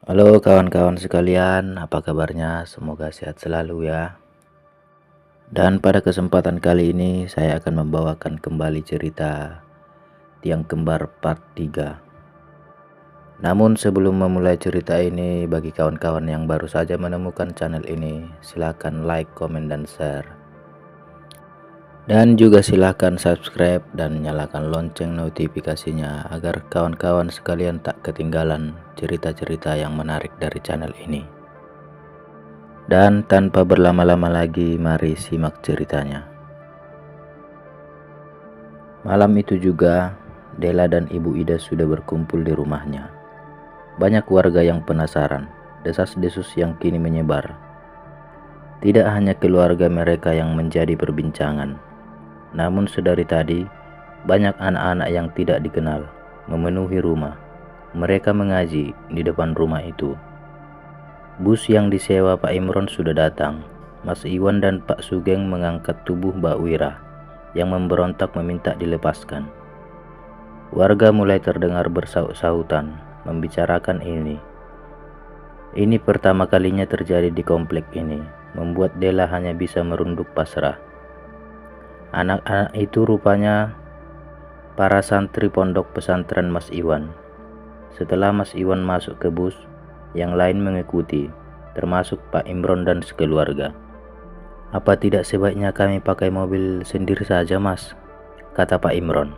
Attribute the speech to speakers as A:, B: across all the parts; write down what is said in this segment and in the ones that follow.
A: Halo kawan-kawan sekalian, apa kabarnya? Semoga sehat selalu ya. Dan pada kesempatan kali ini saya akan membawakan kembali cerita Tiang Kembar part 3. Namun sebelum memulai cerita ini, bagi kawan-kawan yang baru saja menemukan channel ini, silakan like, komen, dan share. Dan juga silakan subscribe dan nyalakan lonceng notifikasinya agar kawan-kawan sekalian tak ketinggalan cerita-cerita yang menarik dari channel ini. Dan tanpa berlama-lama lagi, mari simak ceritanya. Malam itu juga, Della dan Ibu Ida sudah berkumpul di rumahnya. Banyak warga yang penasaran, desas-desus yang kini menyebar. Tidak hanya keluarga mereka yang menjadi perbincangan, namun sedari tadi, banyak anak-anak yang tidak dikenal memenuhi rumah. Mereka mengaji di depan rumah itu. Bus yang disewa Pak Imron sudah datang. Mas Iwan dan Pak Sugeng mengangkat tubuh Mbak Wira yang memberontak meminta dilepaskan. Warga mulai terdengar bersaut-sautan membicarakan ini. Ini pertama kalinya terjadi di komplek ini, membuat Della hanya bisa merunduk pasrah. Anak-anak itu rupanya para santri pondok pesantren Mas Iwan. Setelah Mas Iwan masuk ke bus, yang lain mengikuti, termasuk Pak Imron dan sekeluarga. "Apa tidak sebaiknya kami pakai mobil sendiri saja, Mas?" kata Pak Imron.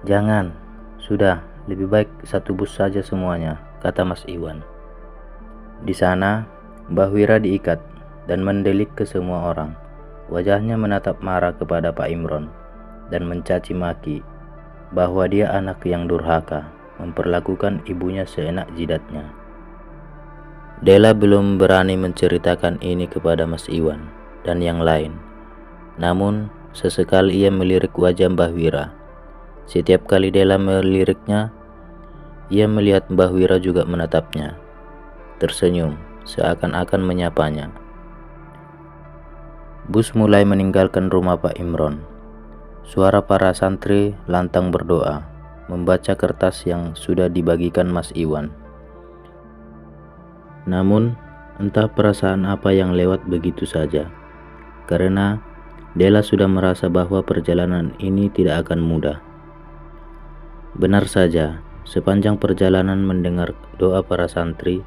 A: "Jangan, sudah, lebih baik satu bus saja semuanya," kata Mas Iwan. Di sana, Mbah Wira diikat dan mendelik ke semua orang. Wajahnya menatap marah kepada Pak Imron dan mencaci maki bahwa dia anak yang durhaka, memperlakukan ibunya seenak jidatnya. Della belum berani menceritakan ini kepada Mas Iwan dan yang lain. Namun, sesekali ia melirik wajah Mbah Wira. Setiap kali Della meliriknya, ia melihat Mbah Wira juga menatapnya, tersenyum, seakan-akan menyapanya. Bus mulai meninggalkan rumah Pak Imron. Suara para santri lantang berdoa, membaca kertas yang sudah dibagikan Mas Iwan. Namun, entah perasaan apa yang lewat begitu saja, karena Della sudah merasa bahwa perjalanan ini tidak akan mudah. Benar saja, sepanjang perjalanan mendengar doa para santri,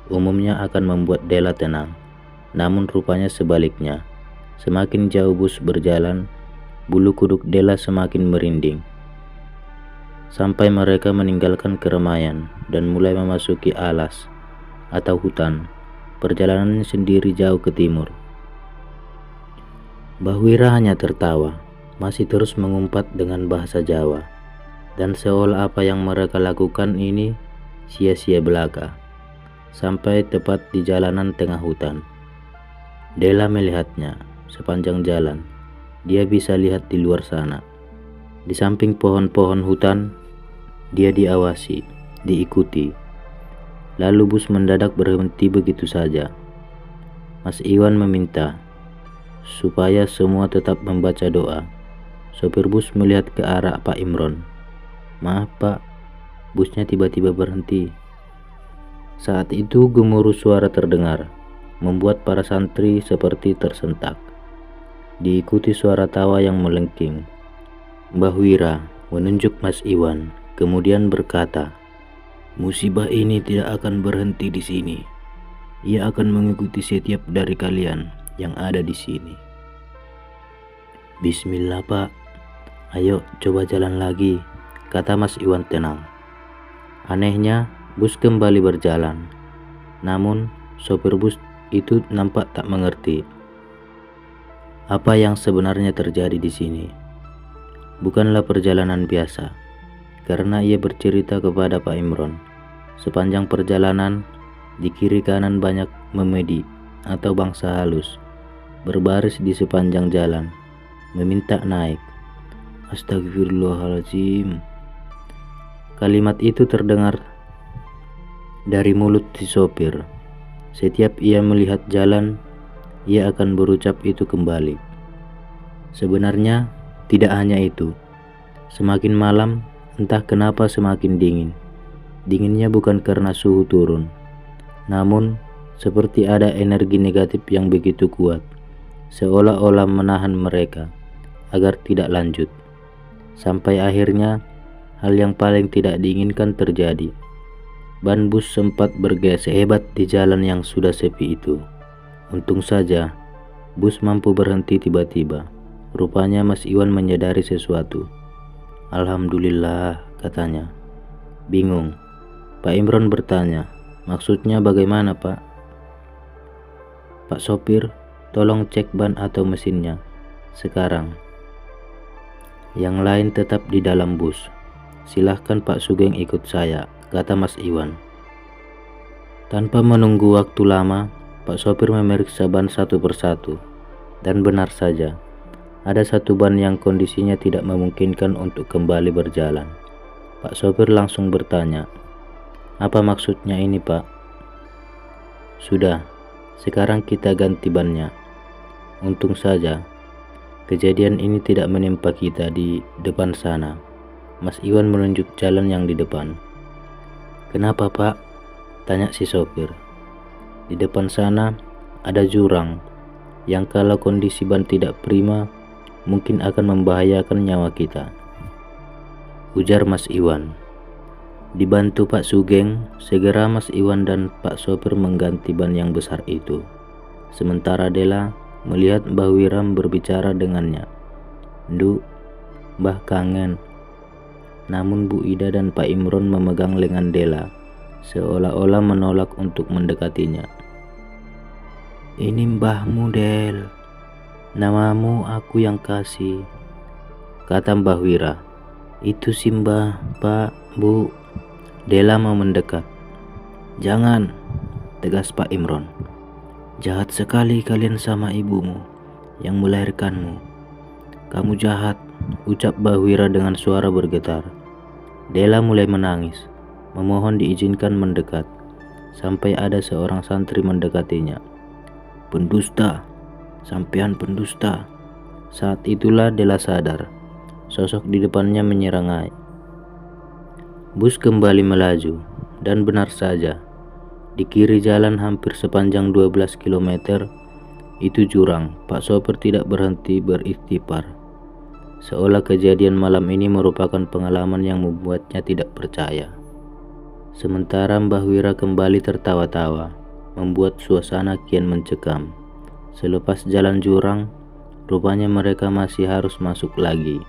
A: umumnya akan membuat Della tenang. Namun rupanya sebaliknya, semakin jauh bus berjalan, bulu kuduk Della semakin merinding. Sampai mereka meninggalkan keramaian dan mulai memasuki alas atau hutan. Perjalanannya sendiri jauh ke timur. Mbah Wira hanya tertawa, masih terus mengumpat dengan bahasa Jawa, dan seolah apa yang mereka lakukan ini sia-sia belaka. Sampai tepat di jalanan tengah hutan, Della melihatnya sepanjang jalan. Dia bisa lihat di luar sana. Di samping pohon-pohon hutan, dia diawasi, diikuti. Lalu bus mendadak berhenti begitu saja. Mas Iwan meminta supaya semua tetap membaca doa. Sopir bus melihat ke arah Pak Imron. "Maaf Pak, busnya tiba-tiba berhenti." Saat itu gemuruh suara terdengar, membuat para santri seperti tersentak. Diikuti suara tawa yang melengking. Mbah Wira menunjuk Mas Iwan, kemudian berkata, "Musibah ini tidak akan berhenti di sini. Ia akan mengikuti setiap dari kalian yang ada di sini." "Bismillah Pak, ayo coba jalan lagi," kata Mas Iwan tenang. Anehnya, bus kembali berjalan. Namun, sopir bus itu nampak tak mengerti apa yang sebenarnya terjadi di sini. Bukanlah perjalanan biasa, karena ia bercerita kepada Pak Imron. Sepanjang perjalanan, di kiri kanan banyak memedi atau bangsa halus, berbaris di sepanjang jalan, meminta naik. Astagfirullahaladzim. Kalimat itu terdengar dari mulut si sopir. Setiap ia melihat jalan, ia akan berucap itu kembali. Sebenarnya tidak hanya itu. Semakin malam, entah kenapa semakin dingin. Dinginnya bukan karena suhu turun, Namun, seperti ada energi negatif yang begitu kuat, seolah-olah menahan mereka agar tidak lanjut. Sampai akhirnya, hal yang paling tidak diinginkan terjadi. Ban bus sempat bergeser hebat di jalan yang sudah sepi itu. Untung saja, bus mampu berhenti tiba-tiba. Rupanya Mas Iwan menyadari sesuatu. "Alhamdulillah," katanya. Bingung, Pak Imron bertanya, "Maksudnya bagaimana, Pak?" "Pak sopir, tolong cek ban atau mesinnya sekarang. Yang lain tetap di dalam bus. Silahkan Pak Sugeng ikut saya," kata Mas Iwan. Tanpa menunggu waktu lama, Pak sopir memeriksa ban satu persatu. Dan benar saja, ada satu ban yang kondisinya tidak memungkinkan untuk kembali berjalan. Pak sopir langsung bertanya, "Apa maksudnya ini, Pak?" "Sudah, sekarang kita ganti bannya." Untung saja, kejadian ini tidak menimpa kita di depan sana. Mas Iwan menunjuk jalan yang di depan. "Kenapa, Pak?" tanya si sopir. "Di depan sana ada jurang yang kalau kondisi ban tidak prima mungkin akan membahayakan nyawa kita," ujar Mas Iwan. Dibantu Pak Sugeng, segera Mas Iwan dan Pak sopir mengganti ban yang besar itu. Sementara Dela melihat Mbah Wiram berbicara dengannya. "Nduk, Mbah kangen." Namun Bu Ida dan Pak Imron memegang lengan Dela, seolah-olah menolak untuk mendekatinya. "Ini mbahmu, Del. Namamu aku yang kasih," kata Mbah Wira. "Itu si Mbah, Pak, Bu." Dela mau mendekat. "Jangan," tegas Pak Imron. "Jahat sekali kalian sama ibumu yang melahirkanmu." "Kamu jahat," ucap Mbah Wira dengan suara bergetar. Dela mulai menangis, memohon diizinkan mendekat, sampai ada seorang santri mendekatinya. "Pendusta, sampean pendusta." Saat itulah Dela sadar, sosok di depannya menyerangai. Bus kembali melaju, dan benar saja, di kiri jalan hampir sepanjang 12 km, itu jurang. Pak sopir tidak berhenti beristighfar, seolah kejadian malam ini merupakan pengalaman yang membuatnya tidak percaya. Sementara Mbah Wira kembali tertawa-tawa, membuat suasana kian mencekam. Selepas jalan jurang, rupanya mereka masih harus masuk lagi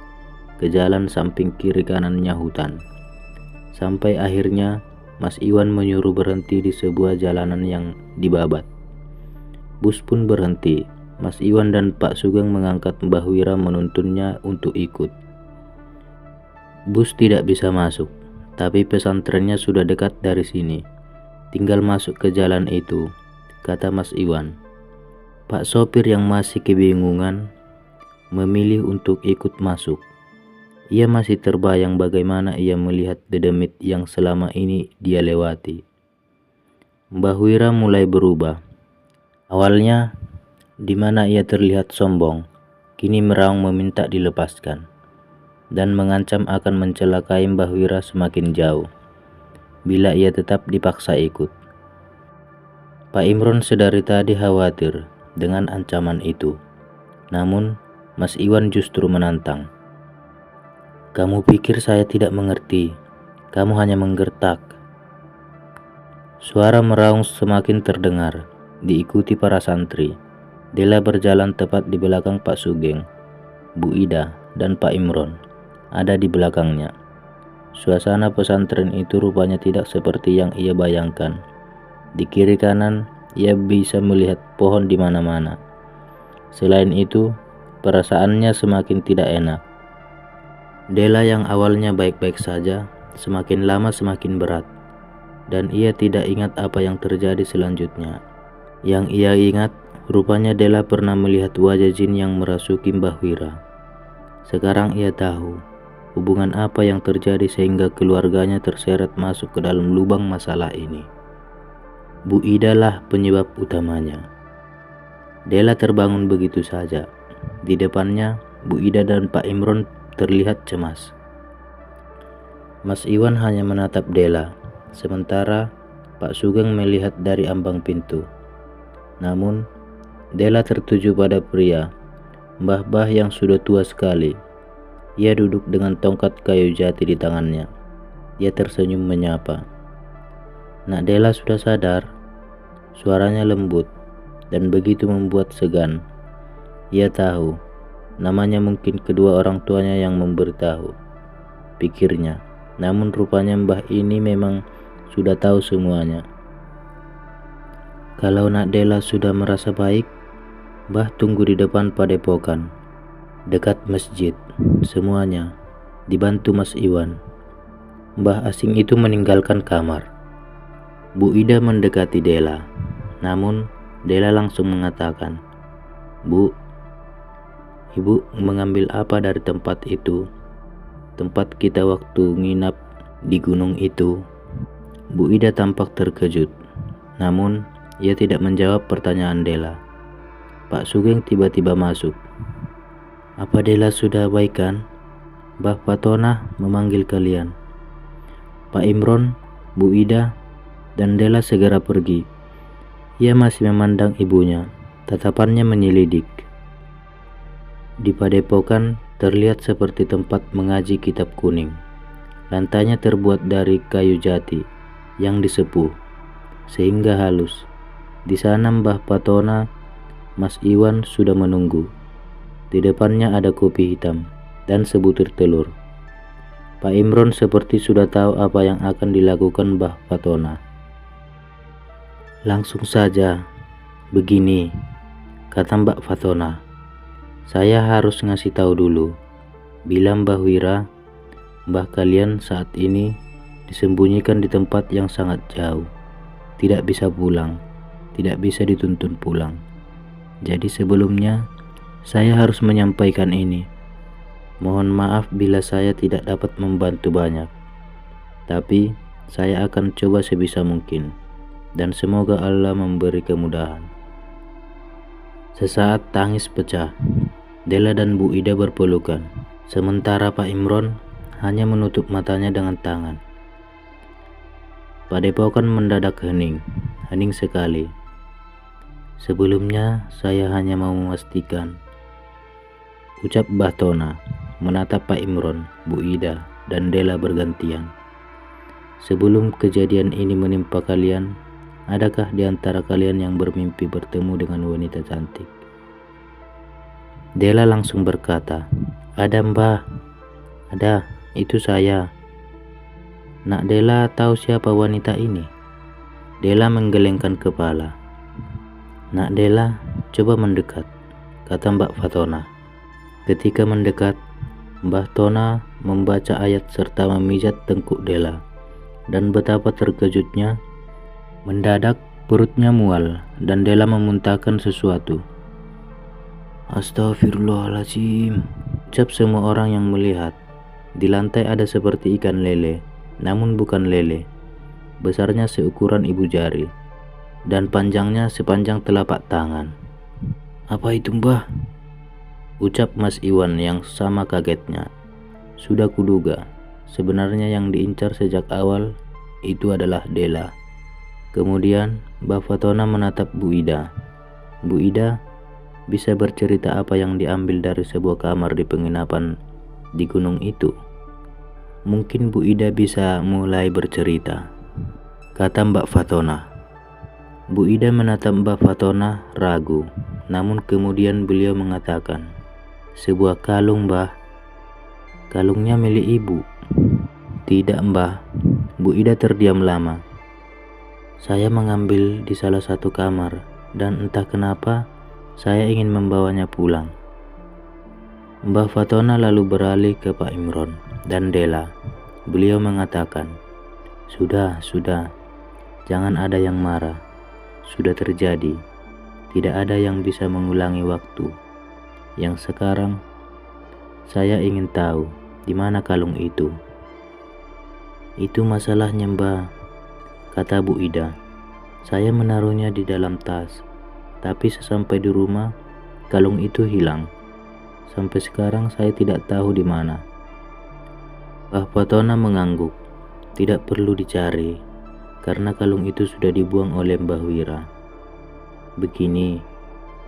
A: ke jalan samping kiri kanannya hutan. Sampai akhirnya Mas Iwan menyuruh berhenti di sebuah jalanan yang dibabat. Bus pun berhenti. Mas Iwan dan Pak Sugeng mengangkat Mbah Wira menuntunnya untuk ikut. Bus tidak bisa masuk, tapi pesantrennya sudah dekat dari sini. Tinggal masuk ke jalan itu, kata Mas Iwan. Pak sopir yang masih kebingungan memilih untuk ikut masuk. Ia masih terbayang bagaimana ia melihat dedemit yang selama ini dia lewati. Mbah Wira mulai berubah. Awalnya, di mana ia terlihat sombong, kini meraung meminta dilepaskan, dan mengancam akan mencelakai Mbah Wira semakin jauh bila ia tetap dipaksa ikut. Pak Imron sedari tadi khawatir dengan ancaman itu. Namun, Mas Iwan justru menantang. "Kamu pikir saya tidak mengerti? Kamu hanya menggertak." Suara meraung semakin terdengar, diikuti para santri. Dela berjalan tepat di belakang Pak Sugeng. Bu Ida dan Pak Imron ada di belakangnya. Suasana pesantren itu rupanya tidak seperti yang ia bayangkan. Di kiri kanan, ia bisa melihat pohon di mana-mana. Selain itu, perasaannya semakin tidak enak. Dela yang awalnya baik-baik saja, semakin lama semakin berat, dan ia tidak ingat apa yang terjadi selanjutnya. Yang ia ingat, rupanya Dela pernah melihat wajah jin yang merasuki Mbah Wira. Sekarang ia tahu hubungan apa yang terjadi sehingga keluarganya terseret masuk ke dalam lubang masalah ini. Bu Ida lah penyebab utamanya. Dela terbangun begitu saja. Di depannya, Bu Ida dan Pak Imron terlihat cemas. Mas Iwan hanya menatap Dela, sementara Pak Sugeng melihat dari ambang pintu. Namun, Dela tertuju pada pria, Mbah-Bah yang sudah tua sekali. Ia duduk dengan tongkat kayu jati di tangannya. Ia tersenyum menyapa. Nak Dela sudah sadar. Suaranya lembut dan begitu membuat segan. Ia tahu, namanya mungkin kedua orang tuanya yang memberitahu, pikirnya. Namun rupanya Mbah ini memang sudah tahu semuanya. Kalau Nak Dela sudah merasa baik, Mbah tunggu di depan padepokan, dekat masjid. Semuanya dibantu Mas Iwan. Mbah asing itu meninggalkan kamar. Bu Ida mendekati Dela. Namun Dela langsung mengatakan, "Bu, Ibu mengambil apa dari tempat itu? Tempat kita waktu nginap di gunung itu." Bu Ida tampak terkejut. Namun ia tidak menjawab pertanyaan Dela. Pak Sugeng tiba-tiba masuk. "Apa Dela sudah baik kan? Mbah Fatona memanggil kalian." Pak Imron, Bu Ida, dan Dela segera pergi. Ia masih memandang ibunya, tatapannya menyelidik. Di padepokan terlihat seperti tempat mengaji kitab kuning. Lantainya terbuat dari kayu jati yang disepuh sehingga halus. Di sana Mbah Patona, Mas Iwan sudah menunggu. Di depannya ada kopi hitam dan sebutir telur. Pak Imron seperti sudah tahu apa yang akan dilakukan Mbah Patona. "Langsung saja, begini," kata Mbak Fatona. "Saya harus ngasih tahu dulu. Bilang Mbah Wira, Mbah kalian saat ini disembunyikan di tempat yang sangat jauh. Tidak bisa pulang, tidak bisa dituntun pulang. Jadi sebelumnya, saya harus menyampaikan ini. Mohon maaf bila saya tidak dapat membantu banyak. Tapi, saya akan coba sebisa mungkin. Dan semoga Allah memberi kemudahan." Sesaat tangis pecah. Dela dan Bu Ida berpelukan. Sementara Pak Imron hanya menutup matanya dengan tangan. Padepokan mendadak hening sekali. "Sebelumnya saya hanya mau memastikan," ucap Mbah Tona, menatap Pak Imron, Bu Ida, dan Dela bergantian. "Sebelum kejadian ini menimpa kalian, adakah di antara kalian yang bermimpi bertemu dengan wanita cantik?" Dela langsung berkata, "Ada Mbah, ada, itu saya." "Nak Dela tahu siapa wanita ini?" Dela menggelengkan kepala. "Nak Dela, coba mendekat," kata Mbak Fatona. Ketika mendekat, Mbah Tona membaca ayat serta memijat tengkuk Dela. Dan betapa terkejutnya, mendadak perutnya mual dan Dela memuntahkan sesuatu. "Astagfirullahaladzim," ucap semua orang yang melihat. Di lantai ada seperti ikan lele, namun bukan lele. Besarnya seukuran ibu jari dan panjangnya sepanjang telapak tangan. "Apa itu Mbah?" ucap Mas Iwan yang sama kagetnya. Sudah kuduga, sebenarnya yang diincar sejak awal itu adalah Dela. Kemudian Mbah Fatona menatap Bu Ida. "Bu Ida, bisa bercerita apa yang diambil dari sebuah kamar di penginapan di gunung itu?" "Mungkin Bu Ida bisa mulai bercerita," kata Mbak Fatona. Bu Ida menatap Mbak Fatona ragu, namun kemudian beliau mengatakan, "Sebuah kalung, Mbah." "Kalungnya milik Ibu?" "Tidak, Mbah." Bu Ida terdiam lama. "Saya mengambil di salah satu kamar dan entah kenapa saya ingin membawanya pulang." Mbah Fatona lalu beralih ke Pak Imron dan Dela. Beliau mengatakan, Sudah, jangan ada yang marah. Sudah terjadi, tidak ada yang bisa mengulangi waktu. Yang sekarang, saya ingin tahu di mana kalung itu." "Itu masalahnya, Mbah," kata Bu Ida. "Saya menaruhnya di dalam tas, tapi sesampai di rumah, kalung itu hilang. Sampai sekarang saya tidak tahu di mana." Mbah Fatona mengangguk. "Tidak perlu dicari. karena kalung itu sudah dibuang oleh Mbah Wira. Begini,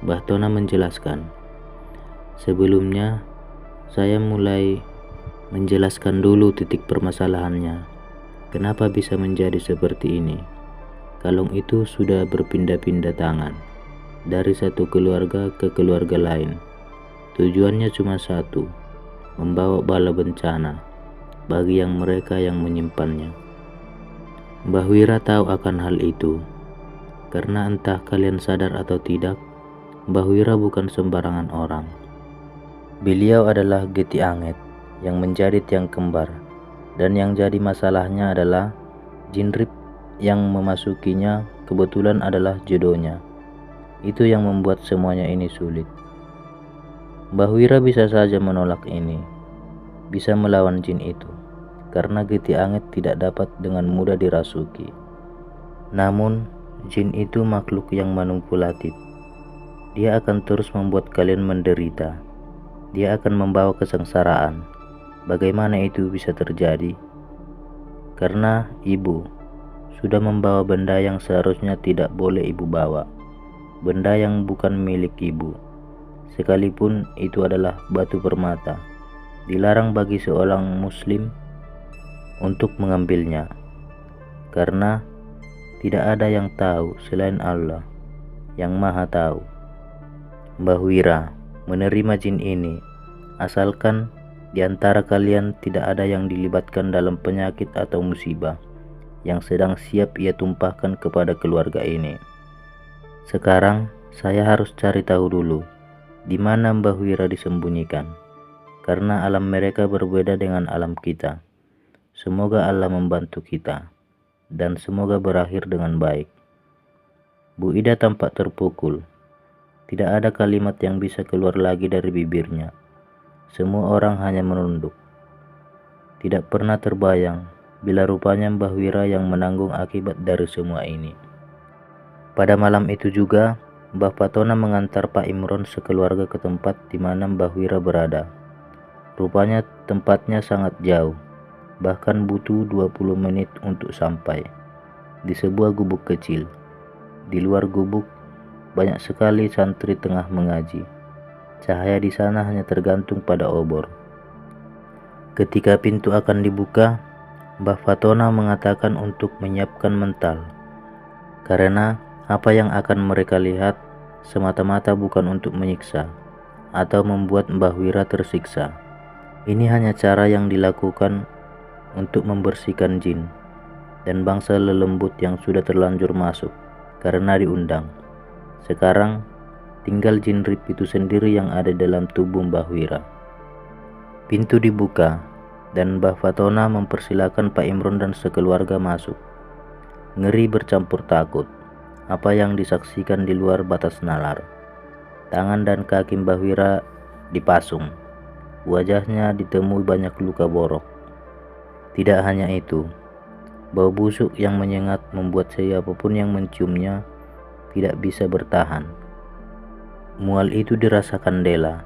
A: Mbah Tona menjelaskan. Sebelumnya, saya mulai menjelaskan dulu titik permasalahannya. Kenapa bisa menjadi seperti ini? Kalung itu sudah berpindah-pindah tangan dari satu keluarga ke keluarga lain. Tujuannya cuma satu, membawa bala bencana bagi mereka yang menyimpannya. Mbah Wira tahu akan hal itu, karena entah kalian sadar atau tidak, Mbah Wira bukan sembarangan orang. Beliau adalah Geti Anget yang menjadi tiang kembar, dan yang jadi masalahnya adalah jin rip yang memasukinya kebetulan adalah jodohnya. Itu yang membuat semuanya ini sulit. Mbah Wira bisa saja menolak ini, bisa melawan jin itu, karena Geti Anget tidak dapat dengan mudah dirasuki. Namun, jin itu makhluk yang manipulatif. Dia akan terus membuat kalian menderita. Dia akan membawa kesengsaraan. Bagaimana itu bisa terjadi? Karena ibu sudah membawa benda yang seharusnya tidak boleh ibu bawa. Benda yang bukan milik ibu. Sekalipun itu adalah batu permata. Dilarang bagi seorang muslim untuk mengambilnya. Karena tidak ada yang tahu selain Allah yang Maha Tahu. Mbah Wira menerima jin ini asalkan di antara kalian tidak ada yang dilibatkan dalam penyakit atau musibah yang sedang siap ia tumpahkan kepada keluarga ini. Sekarang saya harus cari tahu dulu di mana Mbah Wira disembunyikan, karena alam mereka berbeda dengan alam kita. Semoga Allah membantu kita dan semoga berakhir dengan baik. Bu Ida tampak terpukul. Tidak ada kalimat yang bisa keluar lagi dari bibirnya. Semua orang hanya menunduk. Tidak pernah terbayang bila rupanya Mbah Wira yang menanggung akibat dari semua ini. Pada malam itu juga, Mbah Fatona mengantar Pak Imron sekeluarga ke tempat di mana Mbah Wira berada. Rupanya tempatnya sangat jauh, bahkan butuh 20 menit untuk sampai. Di sebuah gubuk kecil. Di luar gubuk, banyak sekali santri tengah mengaji. Cahaya di sana hanya tergantung pada obor. Ketika pintu akan dibuka, Mbah Fatona mengatakan untuk menyiapkan mental. Karena apa yang akan mereka lihat semata-mata bukan untuk menyiksa atau membuat Mbah Wira tersiksa. Ini hanya cara yang dilakukan untuk membersihkan jin dan bangsa lelembut yang sudah terlanjur masuk karena diundang. Sekarang tinggal jin rip itu sendiri yang ada dalam tubuh Mbah Wira. Pintu dibuka dan Mbah Fatona mempersilakan Pak Imron dan sekeluarga masuk. Ngeri bercampur takut. Apa yang disaksikan di luar batas nalar. Tangan dan kaki Mbah Wira dipasung. Wajahnya ditemui banyak luka borok. Tidak hanya itu, bau busuk yang menyengat membuat siapapun yang menciumnya tidak bisa bertahan. Mual itu dirasakan Dela.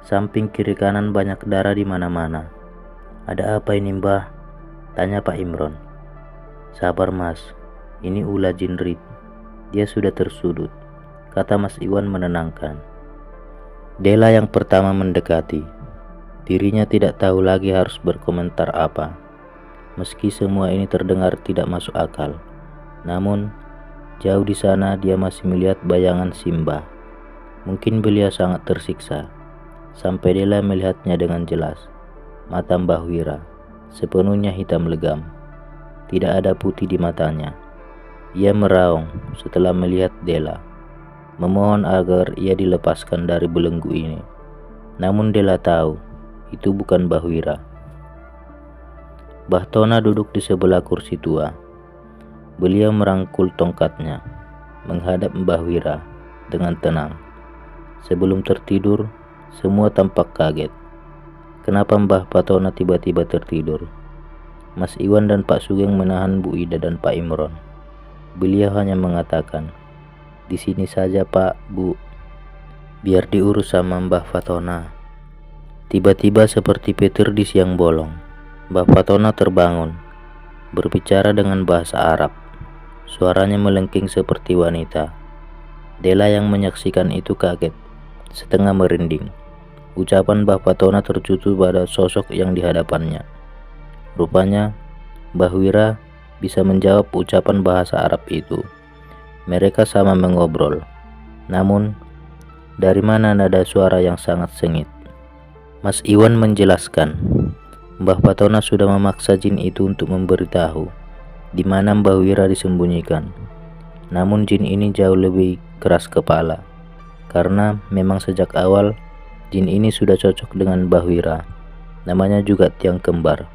A: Samping kiri kanan banyak darah di mana-mana. Ada apa ini, Mbah? Tanya Pak Imron. Sabar Mas, ini ulah jin rip. Dia sudah tersudut, kata Mas Iwan menenangkan. Dela yang pertama mendekati. Dirinya tidak tahu lagi harus berkomentar apa. Meski semua ini terdengar tidak masuk akal, namun jauh di sana dia masih melihat bayangan Simbah. Mungkin beliau sangat tersiksa, sampai Dela melihatnya dengan jelas. Mata Mbah Wira sepenuhnya hitam legam, tidak ada putih di matanya. Ia meraung setelah melihat Dela, memohon agar ia dilepaskan dari belenggu ini. Namun Dela tahu itu bukan Mbah Wira. Mbah Tona duduk di sebelah kursi tua. Beliau merangkul tongkatnya, menghadap Mbah Wira dengan tenang. Sebelum tertidur, semua tampak kaget. Kenapa Mbah Fatona tiba-tiba tertidur? Mas Iwan dan Pak Sugeng menahan Bu Ida dan Pak Imron. Beliau hanya mengatakan, "Di sini saja Pak, Bu. Biar diurus sama Mbah Fatona." Tiba-tiba seperti petir di siang bolong, Mbah Fatona terbangun, berbicara dengan bahasa Arab. Suaranya melengking seperti wanita. Dela yang menyaksikan itu kaget, setengah merinding. Ucapan Mbah Patona tertuju pada sosok yang di hadapannya. Rupanya, Mbah Wira bisa menjawab ucapan bahasa Arab itu. Mereka sama mengobrol. Namun, dari mana nada suara yang sangat sengit? Mas Iwan menjelaskan, Mbah Patona sudah memaksa jin itu untuk memberitahu di mana Mbah Wira disembunyikan. Namun jin ini jauh lebih keras kepala, karena memang sejak awal jin ini sudah cocok dengan Mbah Wira. Namanya juga tiang kembar.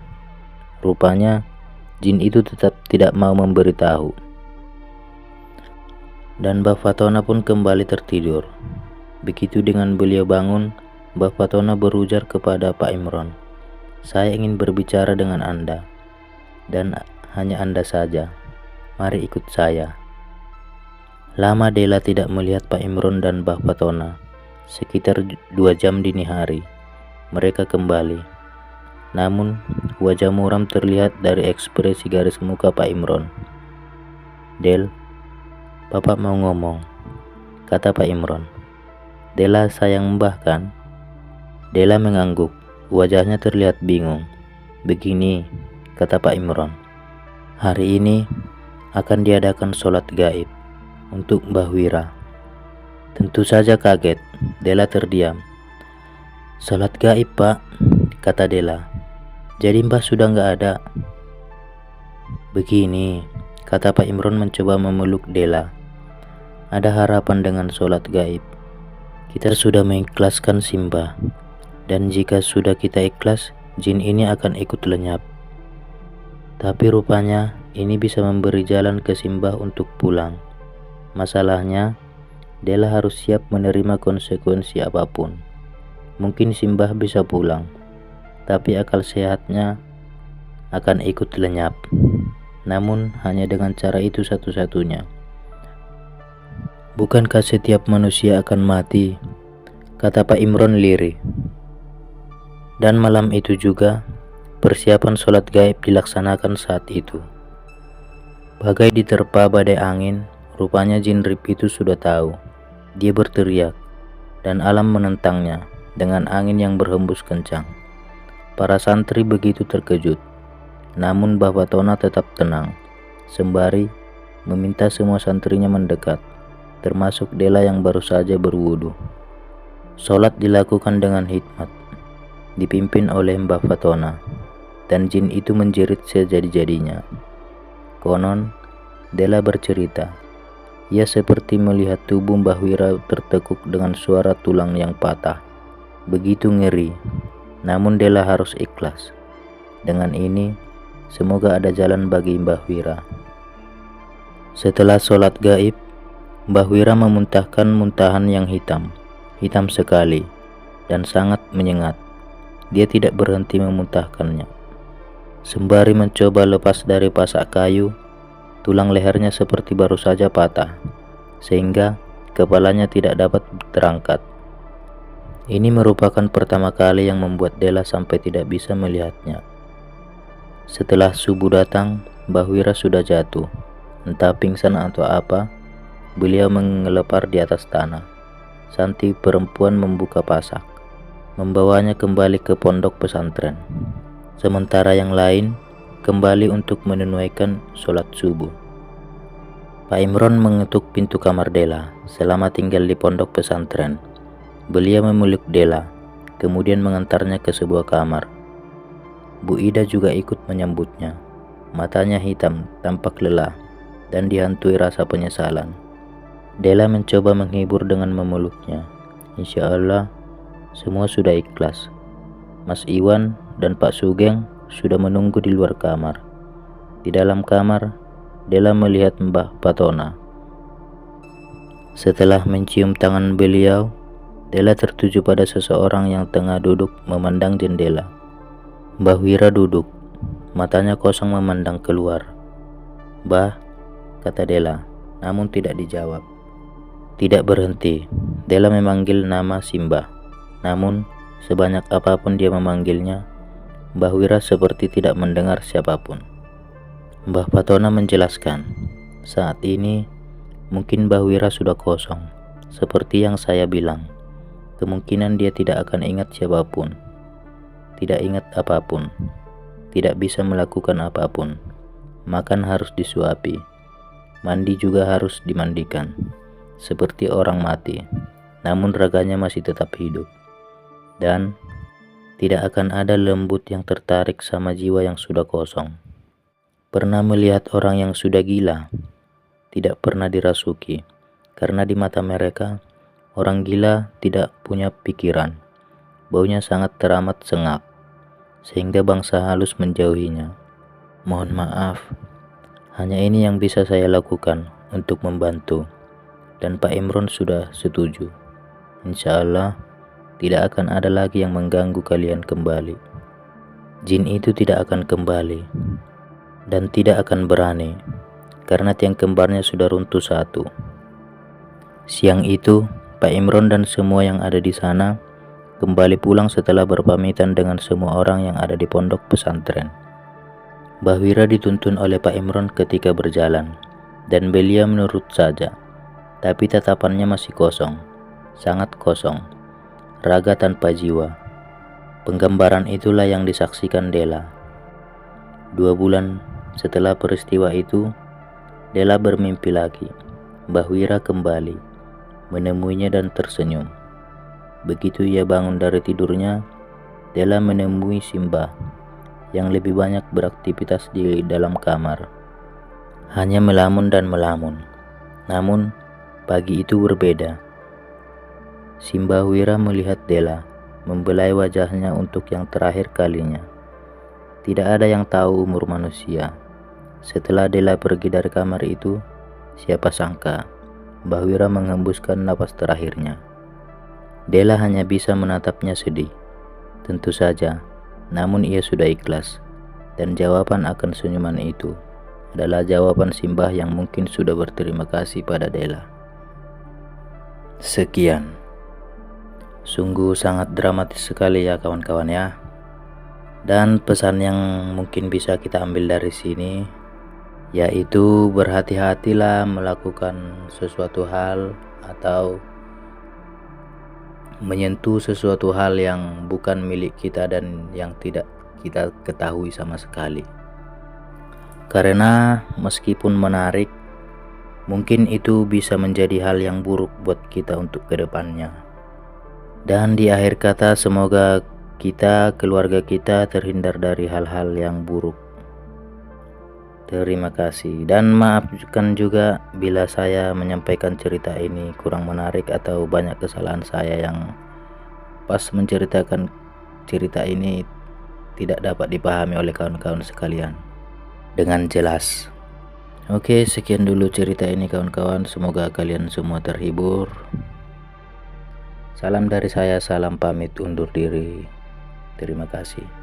A: Rupanya jin itu tetap tidak mau memberitahu. Dan Mbah Patona pun kembali tertidur. Begitu dengan beliau bangun, Mbah Patona berujar kepada Pak Imron, "Saya ingin berbicara dengan Anda, dan hanya Anda saja. Mari ikut saya." Lama Dela tidak melihat Pak Imron dan Mbah Patona. Sekitar 2 jam dini hari, mereka kembali. Namun, wajah muram terlihat dari ekspresi garis muka Pak Imron. "Del, Bapak mau ngomong," kata Pak Imron. "Dela sayang Mbah kan?" Dela mengangguk, wajahnya terlihat bingung. "Begini," kata Pak Imron, "hari ini akan diadakan sholat gaib untuk Mbah Wira." Tentu saja kaget, Dela terdiam. "Sholat gaib, Pak," kata Dela. "Jadi Mbah sudah nggak ada?" "Begini," kata Pak Imron mencoba memeluk Dela. "Ada harapan dengan sholat gaib. Kita sudah mengikhlaskan Simbah, dan jika sudah kita ikhlas, jin ini akan ikut lenyap. Tapi rupanya ini bisa memberi jalan ke Simbah untuk pulang. Masalahnya, Dela harus siap menerima konsekuensi apapun. Mungkin Simbah bisa pulang, tapi akal sehatnya akan ikut lenyap. Namun hanya dengan cara itu satu-satunya. Bukankah setiap manusia akan mati?" kata Pak Imron lirih. Dan malam itu juga, persiapan sholat gaib dilaksanakan saat itu. Bagai diterpa badai angin, rupanya jin Rip itu sudah tahu. Dia berteriak, dan alam menentangnya dengan angin yang berhembus kencang. Para santri begitu terkejut. Namun Mbah Patona tetap tenang, sembari meminta semua santrinya mendekat, termasuk Dela yang baru saja berwudu. Sholat dilakukan dengan hikmat, dipimpin oleh Mbah Patona, dan jin itu menjerit sejadi-jadinya. Konon, Dela bercerita, ia seperti melihat tubuh Mbah Wira tertekuk dengan suara tulang yang patah. Begitu ngeri, namun Dela harus ikhlas. Dengan ini, semoga ada jalan bagi Mbah Wira. Setelah sholat gaib, Mbah Wira memuntahkan muntahan yang hitam sekali, dan sangat menyengat. Dia tidak berhenti memuntahkannya. Sembari mencoba lepas dari pasak kayu, tulang lehernya seperti baru saja patah, sehingga kepalanya tidak dapat terangkat. Ini merupakan pertama kali yang membuat Dela sampai tidak bisa melihatnya. Setelah subuh datang, Mbah Wira sudah jatuh, entah pingsan atau apa. Beliau mengelepar di atas tanah. Santi perempuan membuka pasak, membawanya kembali ke pondok pesantren. Sementara yang lain kembali untuk menunaikan sholat subuh. Pak Imron mengetuk pintu kamar Dela selama tinggal di pondok pesantren. Beliau memeluk Dela, kemudian mengantarnya ke sebuah kamar. Bu Ida juga ikut menyambutnya. Matanya hitam, tampak lelah, dan dihantui rasa penyesalan. Dela mencoba menghibur dengan memeluknya. "Insya Allah, semua sudah ikhlas. Mas Iwan dan Pak Sugeng sudah menunggu di luar kamar." Di dalam kamar, Dela melihat Mbah Patona. Setelah mencium tangan beliau, Dela tertuju pada seseorang yang tengah duduk memandang jendela. Mbah Wira duduk, matanya kosong memandang keluar. "Mbah," kata Dela, namun tidak dijawab. Tidak berhenti, Dela memanggil nama Simbah. Namun, sebanyak apapun dia memanggilnya, Mbah Wira seperti tidak mendengar siapapun. Mbah Patona menjelaskan, Saat ini, mungkin Mbah Wira sudah kosong. Seperti yang saya bilang, kemungkinan dia tidak akan ingat siapapun, tidak ingat apapun, tidak bisa melakukan apapun. Makan harus disuapi, mandi juga harus dimandikan, seperti orang mati. Namun raganya masih tetap hidup. Dan tidak akan ada lembut yang tertarik sama jiwa yang sudah kosong. Pernah melihat orang yang sudah gila, tidak pernah dirasuki, karena di mata mereka, orang gila tidak punya pikiran. Baunya sangat teramat sengak, sehingga bangsa halus menjauhinya. Mohon maaf, hanya ini yang bisa saya lakukan untuk membantu, dan Pak Imron sudah setuju. Insya Allah, tidak akan ada lagi yang mengganggu kalian kembali. Jin itu tidak akan kembali, dan tidak akan berani, karena tiang kembarnya sudah runtuh satu. Siang itu, Pak Imron dan semua yang ada di sana kembali pulang setelah berpamitan dengan semua orang yang ada di pondok pesantren. Mbah Wira dituntun oleh Pak Imron ketika berjalan, dan beliau menurut saja, tapi tatapannya masih kosong, sangat kosong, raga tanpa jiwa. Penggambaran itulah yang disaksikan Dela. 2 bulan setelah peristiwa itu, Dela bermimpi lagi. Mbah Wira kembali, menemuinya dan tersenyum. Begitu ia bangun dari tidurnya, Dela menemui Simbah yang lebih banyak beraktivitas di dalam kamar, hanya melamun dan melamun. Namun, pagi itu berbeda. Simbah Wira melihat Dela, membelai wajahnya untuk yang terakhir kalinya. Tidak ada yang tahu umur manusia. Setelah Dela pergi dari kamar itu, siapa sangka Mbah Wira menghembuskan napas terakhirnya. Dela hanya bisa menatapnya sedih. Tentu saja, namun ia sudah ikhlas. Dan jawaban akan senyuman itu adalah jawaban Simbah yang mungkin sudah berterima kasih pada Dela. Sekian. Sungguh sangat dramatis sekali ya kawan-kawan ya. Dan pesan yang mungkin bisa kita ambil dari sini yaitu berhati-hatilah melakukan sesuatu hal atau menyentuh sesuatu hal yang bukan milik kita dan yang tidak kita ketahui sama sekali. Karena meskipun menarik, mungkin itu bisa menjadi hal yang buruk buat kita untuk kedepannya. Dan di akhir kata, semoga kita, keluarga kita terhindar dari hal-hal yang buruk. Terima kasih, dan maafkan juga bila saya menyampaikan cerita ini kurang menarik atau banyak kesalahan saya yang pas menceritakan cerita ini tidak dapat dipahami oleh kawan-kawan sekalian dengan jelas. Oke, sekian dulu cerita ini kawan-kawan, semoga kalian semua terhibur. Salam dari saya, salam pamit undur diri. Terima kasih.